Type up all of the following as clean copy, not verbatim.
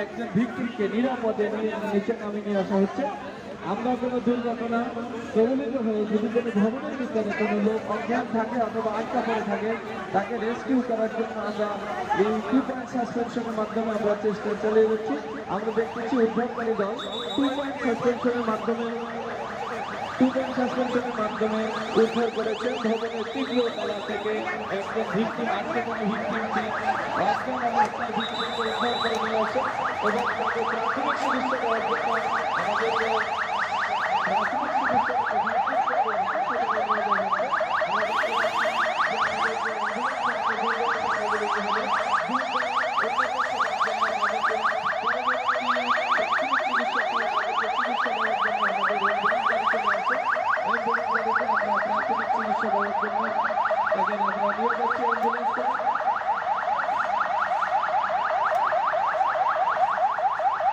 একজন ভিক্টিমকে নিরাপদে নিচে নামিয়ে নিয়ে আসা হচ্ছে। আমরা কোনো দুর্ঘটনা প্রবলিত হয়ে যদি কোনো ভবনের ভিতরে কোনো লোক অজ্ঞান থাকে অথবা আটকা পড়ে থাকে, তাকে রেস্কিউ করার জন্য আমরা এই 2 পয়েন্ট সাসপেনশনের মাধ্যমে আমরা চেষ্টা চালিয়ে যাচ্ছি। আমরা দেখতেছি উদ্ধারকারী দল 2 পয়েন্ট সাসপেনশনের মাধ্যমে উদ্ধার করেছেন ভবনের তৃতীয় তলা থেকে একজন ভিক্টিম, আটকে কোনো ভিক্টিমকে অজ্ঞান অবস্থায় ভিক্টিমকে উদ্ধার করে নিয়ে আসে এবং তাকে প্রাথমিক চিকিৎসা দেওয়ার জন্য আমাদের প্রাথমিক চিকিৎসা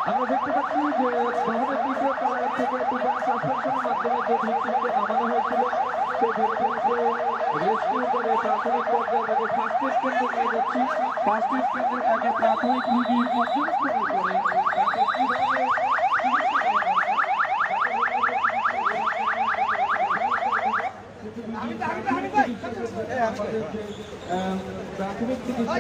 আমরা দেখতে পাচ্ছি যে ভবনের দ্বিতীয় তলায় থেকে 2 পয়েন্ট সাসপেনশনের মাধ্যমে যে ভিক্টিমকে নামানো হয়েছিল সেই ভিক্টিমকে রেস্কিউ করে প্রাথমিক পর্যায়ে তাকে ফার্স্ট এড কেন্দ্রে নিয়ে যাচ্ছি। ফার্স্ট এড কেন্দ্রে তাকে প্রাথমিক রোগী পর্যবেক্ষণ করে তাকে কীভাবে প্রাথমিক চিকিৎসা